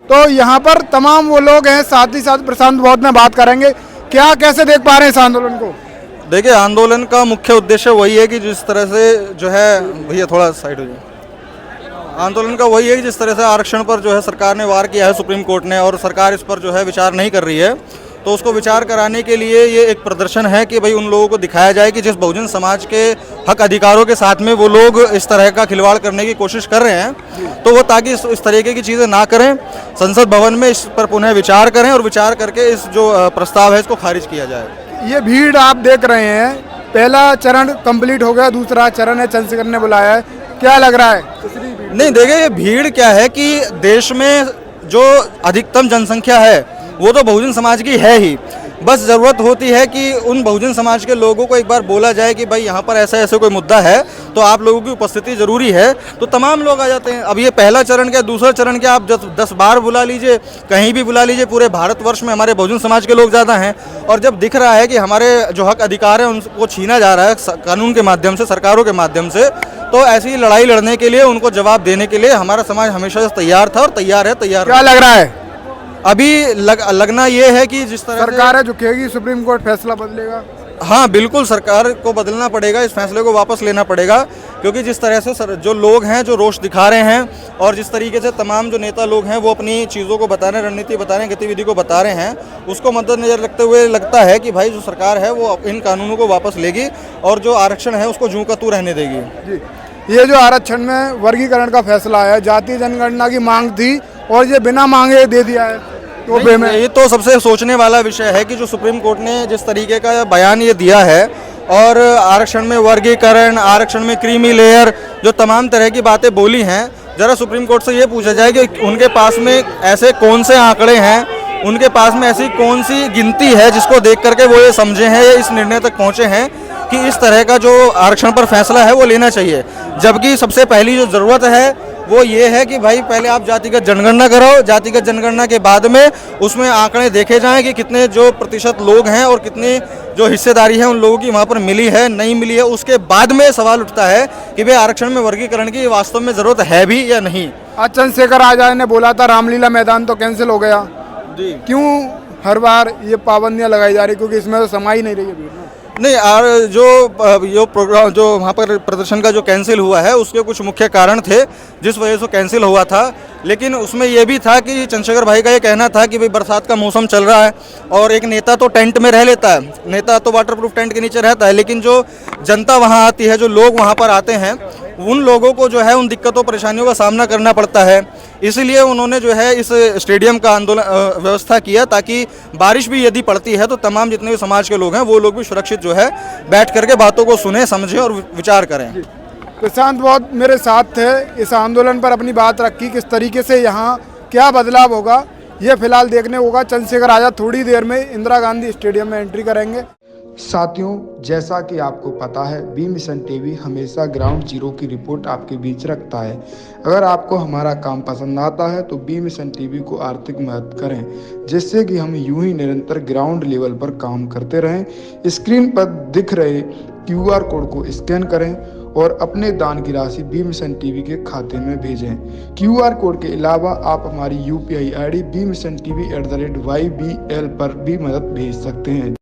तो यहाँ पर तमाम वो लोग हैं, साथ ही साथ प्रशांत बहुत में बात करेंगे। क्या कैसे देख पा रहे हैं इस आंदोलन को? देखिए, आंदोलन का मुख्य उद्देश्य वही है कि जिस तरह से जो है, भैया थोड़ा साइड हो जाए। आंदोलन का वही है कि जिस तरह से आरक्षण पर जो है सरकार ने वार किया है सुप्रीम कोर्ट ने, और सरकार इस पर जो है विचार नहीं कर रही है, तो उसको विचार कराने के लिए ये एक प्रदर्शन है कि भाई उन लोगों को दिखाया जाए कि जिस बहुजन समाज के हक अधिकारों के साथ में वो लोग इस तरह का खिलवाड़ करने की कोशिश कर रहे हैं, तो वो ताकि इस तरीके की चीज़ें ना करें, संसद भवन में इस पर पुनः विचार करें और विचार करके इस जो प्रस्ताव है इसको खारिज किया जाए। ये भीड़ आप देख रहे हैं, पहला चरण कंप्लीट हो गया, दूसरा चरण है, चंद्रशेखर ने बुलाया है, क्या लग रहा है? नहीं, देखिए, ये भीड़ क्या है कि देश में जो अधिकतम जनसंख्या है वो तो बहुजन समाज की है ही। बस ज़रूरत होती है कि उन बहुजन समाज के लोगों को एक बार बोला जाए कि भाई यहाँ पर ऐसा ऐसा कोई मुद्दा है, तो आप लोगों की उपस्थिति ज़रूरी है, तो तमाम लोग आ जाते हैं। अब ये पहला चरण क्या, दूसरा चरण क्या, आप 10 बार बुला लीजिए, कहीं भी बुला लीजिए, पूरे भारतवर्ष में हमारे बहुजन समाज के लोग ज़्यादा हैं, और जब दिख रहा है कि हमारे जो हक अधिकार है उनको छीना जा रहा है कानून के माध्यम से, सरकारों के माध्यम से, तो ऐसी लड़ाई लड़ने के लिए, उनको जवाब देने के लिए हमारा समाज हमेशा से तैयार था और तैयार है। क्या लग रहा है अभी लगना ये है कि जिस तरह सरकार झुकेगी, सुप्रीम कोर्ट फैसला बदलेगा? हाँ, बिल्कुल, सरकार को बदलना पड़ेगा, इस फैसले को वापस लेना पड़ेगा, क्योंकि जिस तरह से जो लोग हैं जो रोष दिखा रहे हैं, और जिस तरीके से तमाम जो नेता लोग हैं वो अपनी चीज़ों को बता रहे हैं, रणनीति बता रहे हैं, गतिविधि को बता रहे हैं, उसको मद्देनजर रखते हुए लगता है कि भाई जो सरकार है वो इन कानूनों को वापस लेगी और जो आरक्षण है उसको जूं का तू रहने देगी। जी, ये जो आरक्षण में वर्गीकरण का फैसला है, जातीय जनगणना की मांग थी और ये बिना मांगे दे दिया है, तो ये तो सबसे सोचने वाला विषय है कि जो सुप्रीम कोर्ट ने जिस तरीके का बयान ये दिया है, और आरक्षण में वर्गीकरण, आरक्षण में क्रीमी लेयर, जो तमाम तरह की बातें बोली हैं, ज़रा सुप्रीम कोर्ट से ये पूछा जाए कि उनके पास में ऐसे कौन से आंकड़े हैं, उनके पास में ऐसी कौन सी गिनती है जिसको देख करके वो ये समझे हैं या इस निर्णय तक पहुँचे हैं कि इस तरह का जो आरक्षण पर फैसला है वो लेना चाहिए। जबकि सबसे पहली जो ज़रूरत है वो ये है कि भाई पहले आप जातिगत जनगणना कराओ, जातिगत जनगणना के बाद में उसमें आंकड़े देखे जाएं कि कितने जो प्रतिशत लोग हैं और कितनी जो हिस्सेदारी है उन लोगों की वहाँ पर मिली है, नहीं मिली है। उसके बाद में सवाल उठता है कि भाई आरक्षण में वर्गीकरण की वास्तव में ज़रूरत है भी या नहीं। आज चंद्रशेखर आजाद ने बोला था रामलीला मैदान तो कैंसिल हो गया, जी, क्यों हर बार ये पाबंदियां लगाई जा रही? क्योंकि इसमें तो समा ही नहीं रही है भीड़ में। नहीं, और जो प्रोग्राम जो वहाँ पर प्रदर्शन का जो कैंसिल हुआ है उसके कुछ मुख्य कारण थे जिस वजह से कैंसिल हुआ था, लेकिन उसमें यह भी था कि चंद्रशेखर भाई का ये कहना था कि भाई बरसात का मौसम चल रहा है और एक नेता तो टेंट में रह लेता है, नेता तो वाटरप्रूफ टेंट के नीचे रहता है, लेकिन जो जनता वहाँ आती है, जो लोग वहाँ पर आते हैं, उन लोगों को जो है उन दिक्कतों परेशानियों का सामना करना पड़ता है। इसीलिए उन्होंने जो है इस स्टेडियम का आंदोलन व्यवस्था किया ताकि बारिश भी यदि पड़ती है तो तमाम जितने भी समाज के लोग हैं वो लोग भी सुरक्षित जो है बैठ करके बातों को सुने, समझें और विचार करें। प्रशांत बहुत मेरे साथ थे, इस आंदोलन पर अपनी बात रखी, किस तरीके से यहाँ क्या बदलाव होगा ये फिलहाल देखने होगा। चंद्रशेखर आजाद थोड़ी देर में इंदिरा गांधी स्टेडियम में एंट्री करेंगे। साथियों, जैसा कि आपको पता है, बी मिशन टीवी हमेशा ग्राउंड जीरो की रिपोर्ट आपके बीच रखता है। अगर आपको हमारा काम पसंद आता है तो बी मिशन टीवी को आर्थिक मदद करें, जिससे कि हम यूं ही निरंतर ग्राउंड लेवल पर काम करते रहें। स्क्रीन पर दिख रहे QR कोड को स्कैन करें और अपने दान की राशि बी मिशन टीवी के खाते में भेजें। QR कोड के अलावा आप हमारी UPI ID BMissionTV@YBL पर भी मदद भेज सकते हैं।